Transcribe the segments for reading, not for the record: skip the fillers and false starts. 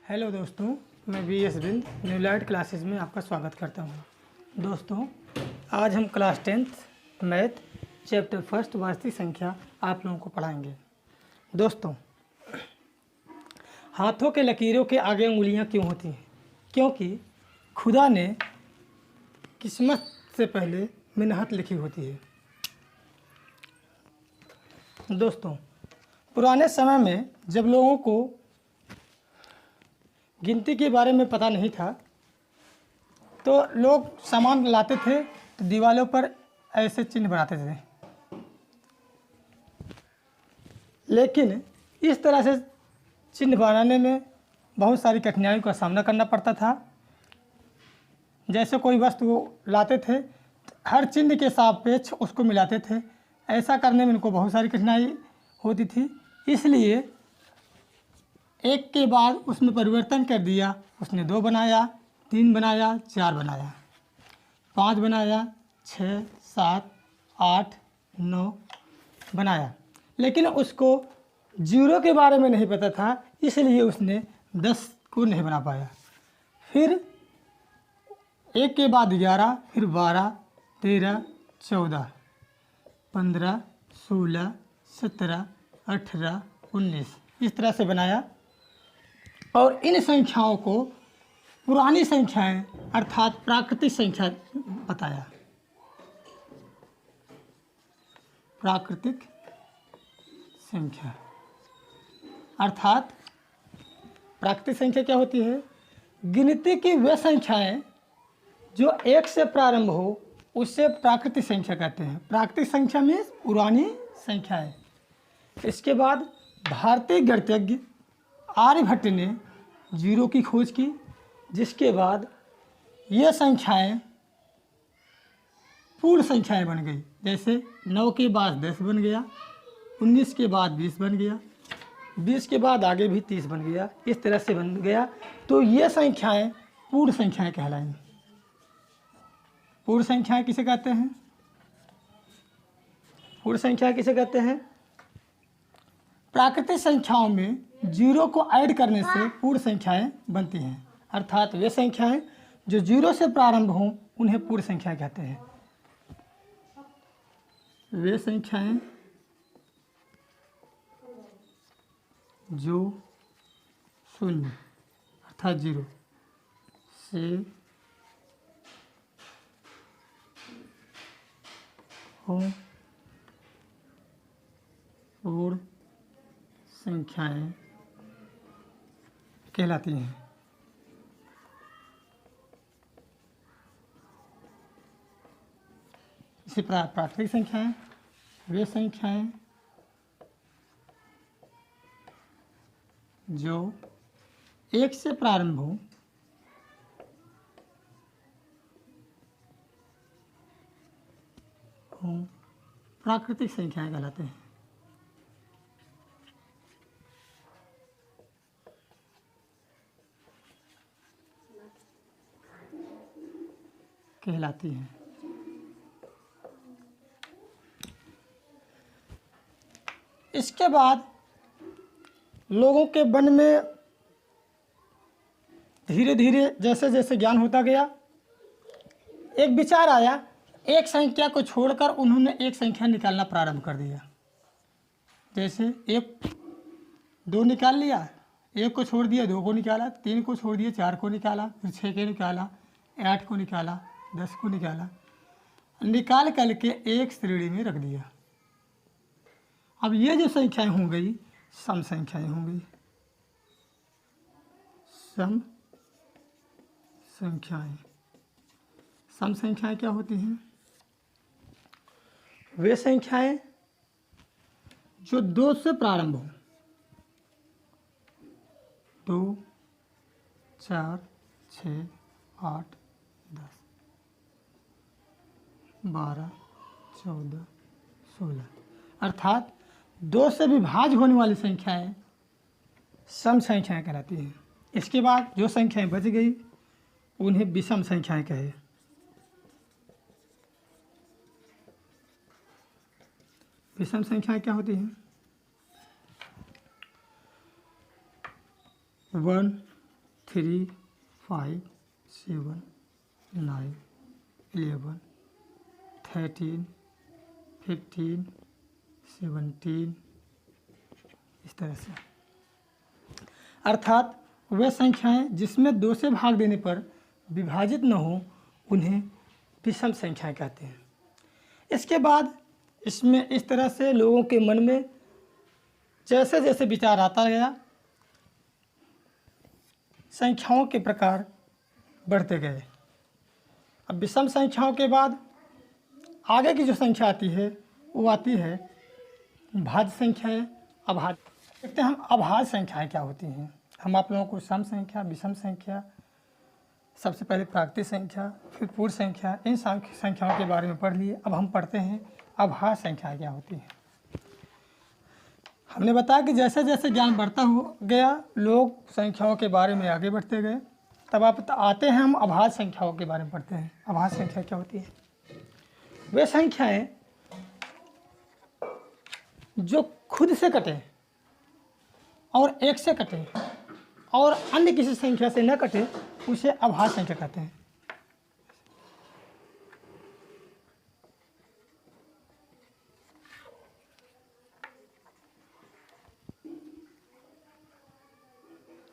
Hello दोस्तों, मैं VS बिंद new light classes में आपका स्वागत करता हूं। दोस्तों, आज हम class 10th math chapter first वास्तविक संख्या आप लोगों को पढ़ाएंगे। दोस्तों, हाथों के लकीरों के आगे उंगलियां क्यों होती हैं? क्योंकि खुदा ने किस्मत से पहले मिन्हत लिखी होती है। दोस्तों, पुराने समय में जब लोगों को गिनती के बारे में पता नहीं था तो लोग सामान लाते थे तो दीवारों पर ऐसे चिन्ह बनाते थे, लेकिन इस तरह से चिन्ह बनाने में बहुत सारी कठिनाइयों का सामना करना पड़ता था। जैसे कोई वस्तु लाते थे, हर चिन्ह के सापेक्ष उसको मिलाते थे। ऐसा करने में उनको बहुत सारी कठिनाई होती थी, इसलिए एक के बाद उसमें परिवर्तन कर दिया। उसने 2 बनाया, 3 बनाया, 4 बनाया, 5 बनाया, 6, 7, 8, 9 बनाया, लेकिन उसको 0 के बारे में नहीं पता था, इसलिए उसने 10 को नहीं बना पाया। फिर एक के बाद 11, फिर 12, 13, 14, 15, 16, 17, 18, 19 इस तरह से बनाया। और इन संख्याओं को पुरानी संख्याएं अर्थात प्राकृतिक संख्या बताया। प्राकृतिक संख्या अर्थात प्राकृतिक संख्या क्या होती है? गिनती की वे संख्याएं जो 1 से प्रारंभ हो उससे प्राकृतिक संख्या कहते हैं। प्राकृतिक संख्या में पुरानी संख्या है। इसके बाद भारतीय गणितज्ञ आर्यभट्ट ने 0 की खोज की, जिसके बाद ये संख्याएं पूर्ण संख्याएं बन गई। जैसे 9 के बाद 10 बन गया, 19 के बाद 20 बन गया, 20 के बाद आगे भी 30 बन गया, इस तरह से बन गया। तो ये संख्याएं पूर्ण संख्याएं कहलाएंगी। पूर्ण संख्याएं किसे कहते हैं? पूर्ण संख्या किसे कहते हैं? प्राकृतिक संख्याओं में 0 को ऐड करने से पूर्ण संख्याएं बनती हैं, अर्थात वे संख्याएं जो 0 से प्रारंभ हों उन्हें पूर्ण संख्या कहते हैं। वे संख्याएं जो 0 अर्थात 0 से हों पूर्ण संख्याएं कहलाती हैं। इसी प्राकृतिक संख्याएं वे संख्याएं जो 1 से प्रारंभ हो प्राकृतिक संख्याएं कहलाते हैं। कहलाती हैं। इसके बाद लोगों के मन में धीरे धीरे जैसे जैसे ज्ञान होता गया, एक विचार आया। एक संख्या को छोड़कर उन्होंने एक संख्या निकालना प्रारंभ कर दिया। जैसे 1 2 निकाल लिया, 1 को छोड़ दिया 2 को निकाला, 3 को छोड़ दिया 4 को निकाला, फिर 6 को निकाला, 8 को निकाला, 10 को निकाला, निकाल करके एक श्रेणी में रख दिया। अब ये जो संख्याएं हो गई सम संख्याएं हो गई। सम संख्याएं सम संख्याएं क्या होती हैं? वे संख्याएं जो 2 से प्रारंभ हो। 2, 4, 6, 8, 10, 12, 14, 16 अर्थात 2 से विभाज्य होने वाली संख्याएं सम संख्याएं कहलाती हैं। इसके बाद जो संख्याएं बच गई उन्हें विषम संख्याएं कहे। विषम संख्याएं क्या होती हैं? 1, 3, 5, 7, 9, 11, 13, 15, 17, इस तरह से। अर्थात वे संख्याएं जिसमें 2 से भाग देने पर विभाजित न हो उन्हें विषम संख्याएं कहते हैं। इसके बाद इसमें इस तरह से लोगों के मन में जैसे जैसे विचार आता गया, संख्याओं के प्रकार बढ़ते गए। अब विषम संख्याओं के बाद आगे की जो संख्या आती है वो आती है भाज्य संख्याएं, अभाज्य। देखते हैं हम अभाज्य संख्याएं क्या होती हैं। हम आप लोगों को सम संख्या, विषम संख्या, सबसे पहले प्राकृतिक संख्या, फिर पूर्ण संख्या, इन संख्याओं के बारे में पढ़ लिए। अब हम पढ़ते हैं अभाज्य संख्याएं क्या होती हैं। हमने बताया कि जैसे जैसे ज्ञान बढ़ता गया, लोग संख्याओं के बारे में आगे बढ़ते गए। तब आप आते हैं हम अभाज्य संख्याओं के बारे में पढ़ते हैं। अभाज्य संख्या क्या होती है? वे संख्याएं जो खुद से कटे और 1 से कटे और अन्य किसी संख्या से न कटे, उसे अभाज्य संख्या कहते हैं।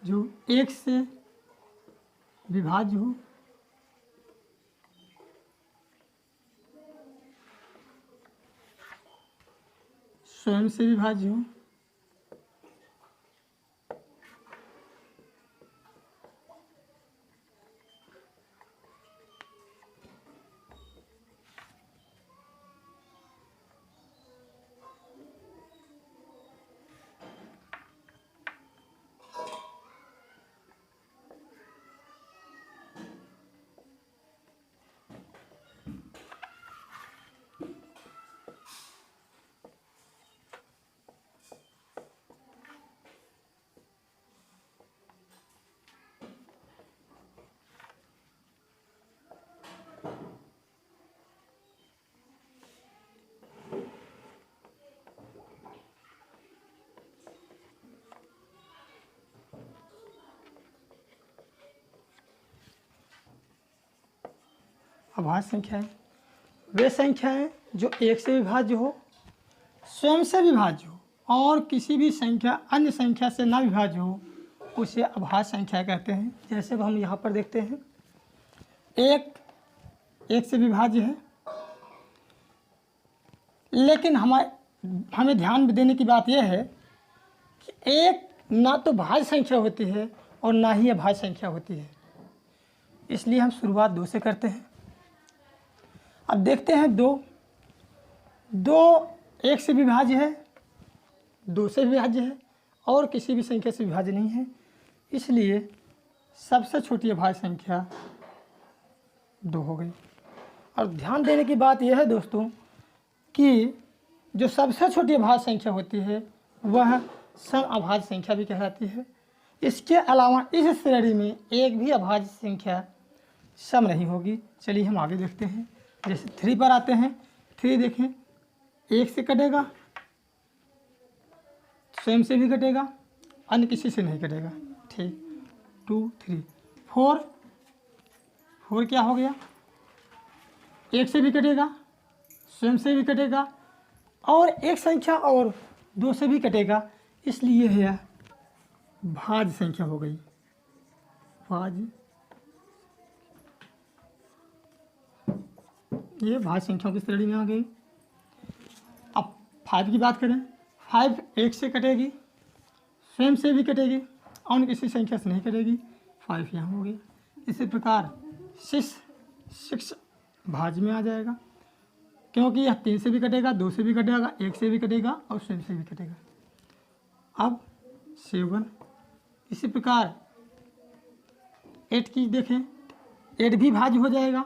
जो 1 से विभाज्य हो, स्वयं से विभाज्य हो, अभाज्य संख्याएं वे संख्याएं जो 1 से विभाज्य हो, स्वयं से विभाज्य हो और किसी भी संख्या अन्य संख्या से ना विभाज्य हो, उसे अभाज्य संख्या कहते हैं। जैसे हम यहाँ पर देखते हैं, 1 से विभाज्य है, लेकिन हमें ध्यान देने की बात यह है कि 1 ना तो भाज्य संख्या होती है और ना ही अभाज्य संख्या होती है, इसलिए हम शुरुआत 2 से करते हैं। अब देखते हैं 2 1 से विभाज्य है, 2 से विभाज्य है और किसी भी संख्या से विभाज्य नहीं है, इसलिए सबसे छोटी अभाज्य संख्या 2 हो गई। और ध्यान देने की बात यह है दोस्तों कि जो सबसे छोटी अभाज्य संख्या होती है वह सम अभाज्य संख्या भी कहलाती है। इसके अलावा इस श्रेणी में एक भी अभाज्य संख्या सम नहीं होगी। चलिए हम आगे देखते हैं। जैसे 3 पर आते हैं। 3 देखें, 1 से कटेगा, स्वयं से भी कटेगा, अन्य किसी से नहीं कटेगा। ठीक, 2, 3, 4 क्या हो गया? 1 से भी कटेगा, स्वयं से भी कटेगा और एक संख्या और 2 से भी कटेगा, इसलिए यह भाज्य संख्या हो गई। भाज्य, ये भाज्य संख्याओं की श्रेणी में आ गई। अब 5 की बात करें। 5 1 से कटेगी, स्वयं से भी कटेगी और किसी संख्या से नहीं कटेगी, 5 यहाँ हो गई। इसी प्रकार 6 भाज्य में आ जाएगा, क्योंकि यह 3 से भी कटेगा, 2 से भी कटेगा, 1 से भी कटेगा और स्वयं से भी कटेगा। अब 7, इसी प्रकार 8 की देखें, 8 भी भाज्य हो जाएगा,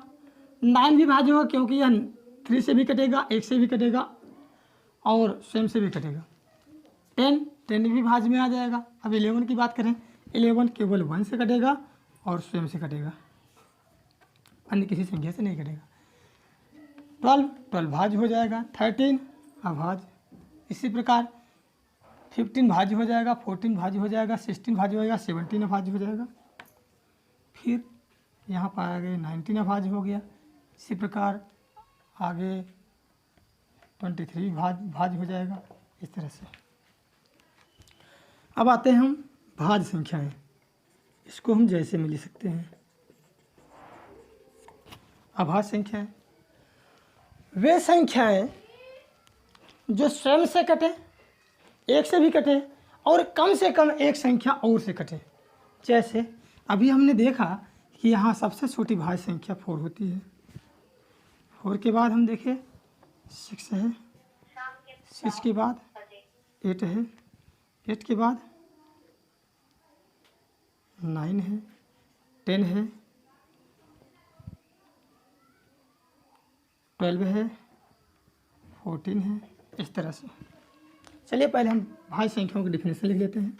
9 भी भाज्य होगा, क्योंकि यह 3 से भी कटेगा, 1 से भी कटेगा और स्वयं से भी कटेगा। 10 भी भाज्य में आ जाएगा। अब 11 की बात करें। 11 केवल 1 से कटेगा और स्वयं से कटेगा, अन्य किसी संख्या से नहीं कटेगा। 12 भाज्य हो जाएगा। 13 अभाज्य। इसी प्रकार 15 भाज्य हो जाएगा, 14 भाज्य हो जाएगा, 16 भाज्य हो जाएगा, 17 अभाज्य हो जाएगा। फिर यहाँ पर आगे 19 अभाज्य हो गया। इसी प्रकार आगे 23 भाज्य हो जाएगा, इस तरह से। अब आते हैं हम भाज्य संख्याएं। इसको हम जैसे में लिख सकते हैं। अभाज्य संख्याएं वे संख्याएं जो स्वयं से कटे, एक से भी कटे, और कम से कम एक संख्या और से कटे। जैसे अभी हमने देखा कि यहाँ सबसे छोटी भाज्य संख्या 4 होती है। 4 के बाद हम देखें 6 है, 6 के बाद 8 है, 8 के बाद 9 है, 10 है, 12 है, 14 है, इस तरह से। चलिए पहले हम भाज्य संख्याओं की डिफिनेशन लिख लेते हैं।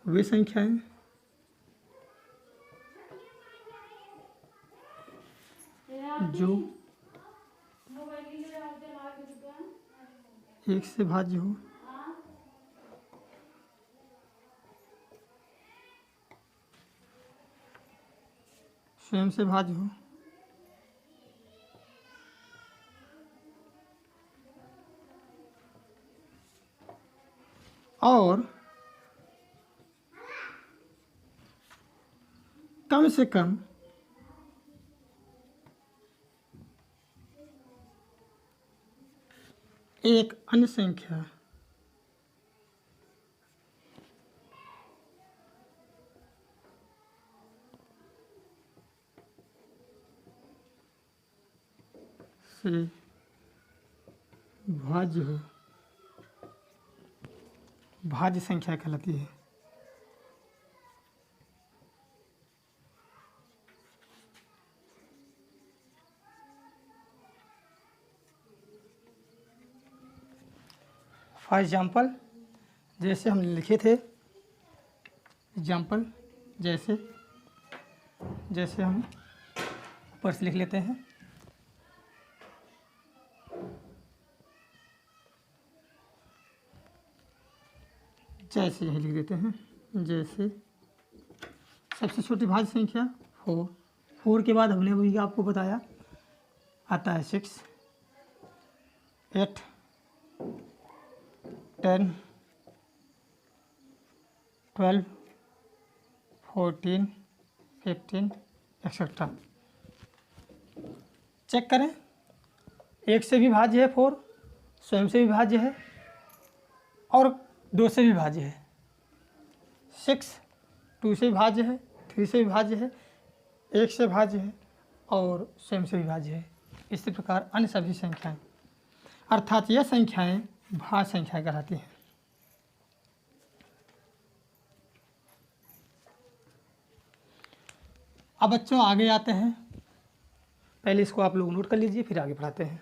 वे संख्याएं जो एक से भाज्य हो, स्वयं से भाज्य हो, और कम से कम एक अन्य संख्या से भाज्य हो, भाज्य संख्या कहलाती है। फॉर एग्जाम्पल, जैसे हम लिखे थे एग्जाम्पल, जैसे हम ऊपर से लिख लेते हैं। जैसे यही लिख देते हैं। जैसे सबसे छोटी भाज्य संख्या 4, 4 के बाद हमने वही आपको बताया आता है 6, 8, 10, 12, 14, 15 एक्सेट्रा। चेक करें, एक से भी भाज्य है 4, स्वयं से भी भाज्य है, और 2 से भी भाज्य है। 6 2 से भी भाज्य है, 3 से भी भाज्य है, 1 से भाज्य है, और स्वयं से भी भाज्य है। इसी प्रकार अन्य सभी संख्याएं, अर्थात यह संख्याएं भाज्य संख्या कहलाती हैं। अब बच्चों आगे आते हैं। पहले इसको आप लोग नोट कर लीजिए, फिर आगे बढ़ाते हैं।